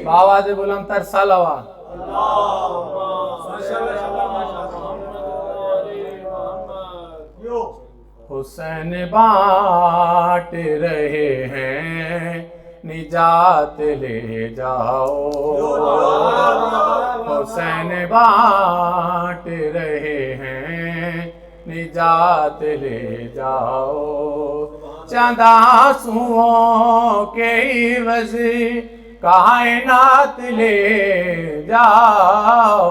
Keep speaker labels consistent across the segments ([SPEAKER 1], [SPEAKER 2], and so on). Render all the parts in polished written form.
[SPEAKER 1] آواز بلند تر صلوات. حسین بانٹ رہے ہیں نجات لے جاؤ. حسین بانٹ رہے ہیں نجات لے جاؤ. چند آنسوؤں کے عوض کائنات لے جاؤ.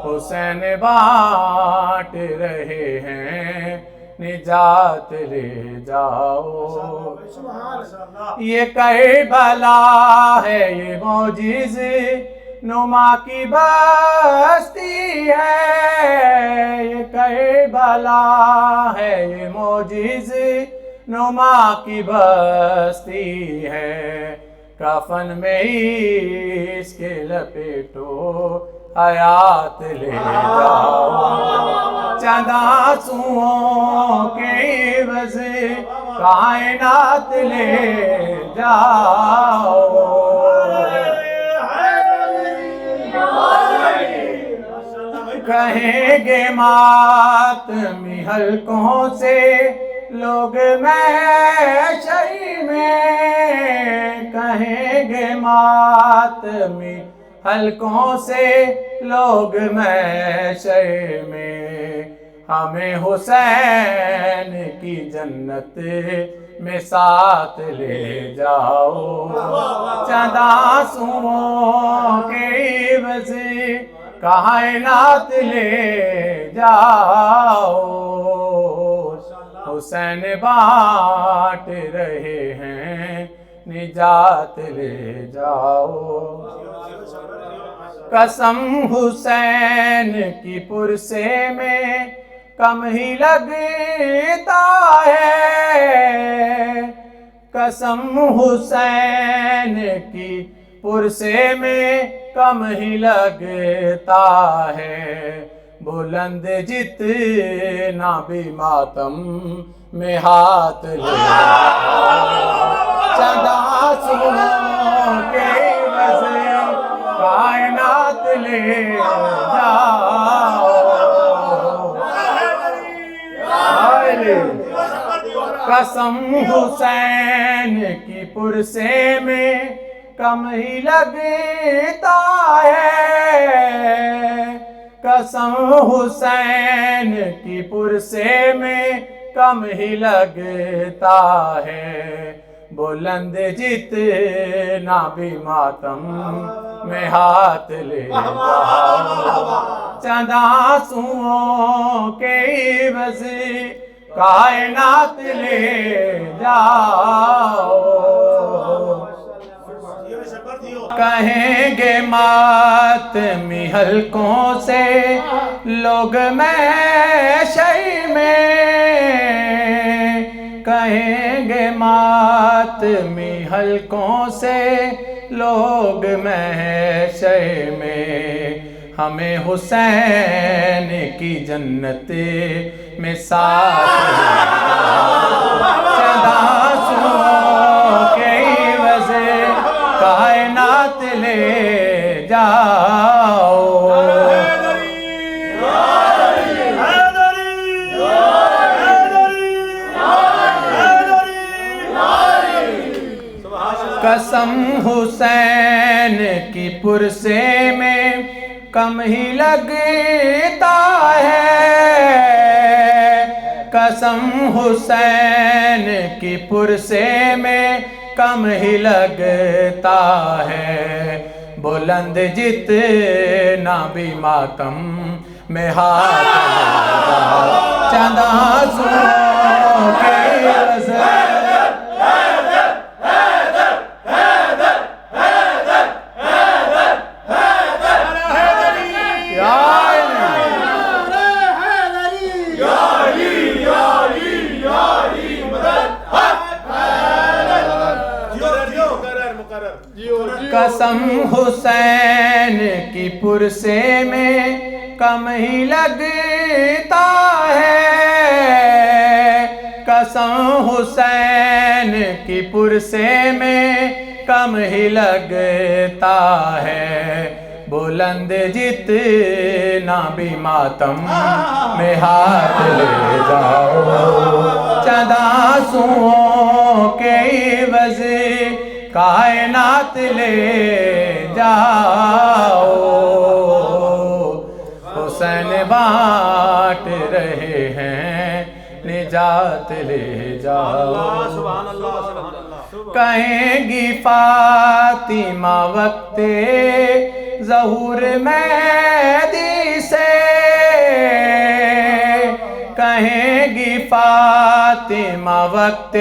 [SPEAKER 1] حسین بانٹ رہے ہیں نجات لے جاؤ. یہ کربلا ہے یہ معجز نما کی بستی ہے. یہ کربلا ہے یہ معجز نما کی بستی ہے. کفن میں اس کے لپیٹو حیات لے جاؤ. چند آنسوؤں کے عوض کائنات لے جاؤ. کہیں گے ماتمی حلقوں سے لوگ محشر میں. کہیں گے ماتمی حلقوں سے لوگ محشر میں. ہمیں حسین کی جنت میں ساتھ لے جاؤ. چند آنسوؤں کے عوض کائنات لے جاؤ. حسین بانٹ رہے ہیں نجات لے جاؤ. قسم حسین کی پرسے میں کم ہی لگتا ہے. قسم حسین کی پرسے میں کم ہی لگتا ہے. بلند جتنا بھی ماتم میں ہاتھ لے چند آنسوؤں کے عوض کائنات لے جاؤ. قسم حسین کی پرسے میں کم ہی لگتا ہے. قسم حسین کی پرسے میں کم ہی لگتا ہے. بلند جتنا بھی ماتم میں ہاتھ لے جاؤ. چند آنسوؤں کے عوض کائنات لے جاؤ. کہیں گے ماتمی حلقوں سے لوگ محشر میں. کہیں گے ماتمی حلقوں سے لوگ محشر میں. ہمیں حسین کی جنت میں ساتھ چند آنسوؤں کے عوض کائنات لے جاؤ. قسم حسین کی پرسے میں کم ہی لگتا ہے. قسم حسین کی پرسے میں کم ہی لگتا ہے. بلند جتنا بھی ماتم میں ہاتھ چند آنسوؤں کے عوض قسم حسین کی پرسے میں کم ہی لگتا ہے. قسم حسین کی کی پرسے میں کم ہی لگتا ہے، بلند جتنا بھی ماتم میں ہاتھ لے جاؤ، چند آنسوؤں کے عوض کائنات لے جاؤ، حسین بانٹ رہے ہیں نجات لے جاؤ۔
[SPEAKER 2] سبحان اللہ سبحان اللہ۔
[SPEAKER 1] کہیں گی فاطمہ وقت ظہور مہدی سے، کہیں گی فاطمہ وقت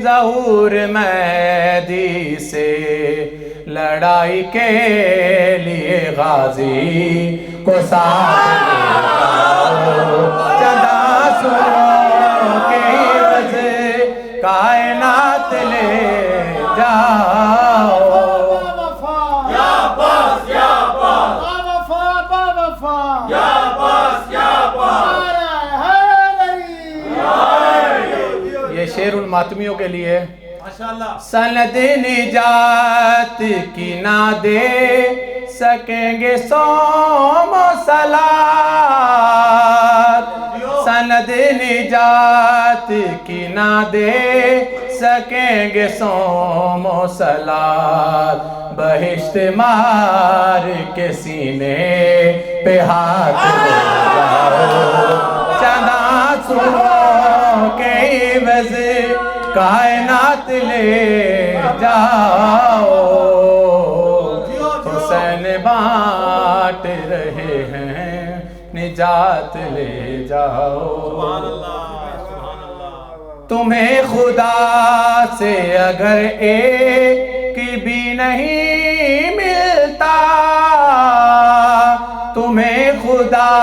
[SPEAKER 1] ظہور مہدی سے، لڑائی کے لیے غازی کو ساتھ لے جاؤ، چند آنسوؤں کے عوض کائنات لے جاؤ۔
[SPEAKER 2] یا عباس یا عباس، با وفا یا عباس یا عباس،
[SPEAKER 1] یہ شعر ان ماتمیوں کے لیے ہے۔
[SPEAKER 2] ماشاءاللہ۔
[SPEAKER 1] سند نجات کی نہ دے سکیں گے صوم و صلات، سند نجات کی نہ دے سکیں گے صوم و صلات، بہشت مار کے سینے پہ ہاتھ لے جاؤ، چند آنسوؤں کے عوض کائنات لے جاؤ، حسین بانٹ رہے ہیں نجات لے جاؤ۔ تمہیں خدا سے اگر ایک بھی نہیں ملتا، تمہیں خدا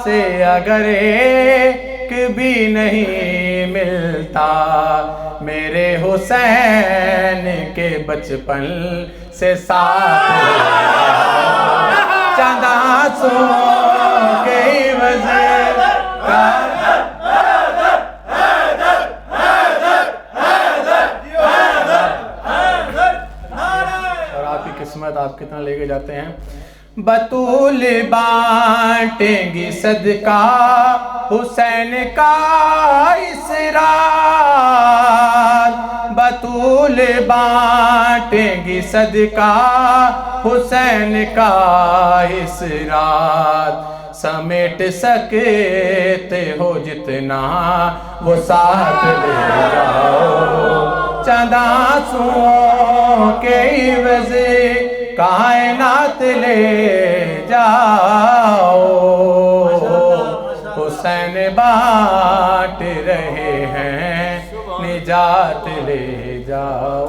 [SPEAKER 1] سے اگر ایک بھی نہیں ملتا، میرے حسین کے بچپن سے ساتھ چند آنسوؤں کے عوض اور آپ کی قسمت آپ کتنا لے کے جاتے ہیں۔ بطول بانٹیں گی صدقہ حسین کا اسرار، بطول بانٹیں گی صدقہ حسین کا اسرار، سمیٹ سکتے ہو جتنا وہ ساتھ لے جاؤ، چند آنسوؤں کے عوض کائنات لے جاؤ، حسین بانٹ رہے ہیں نجات لے جاؤ۔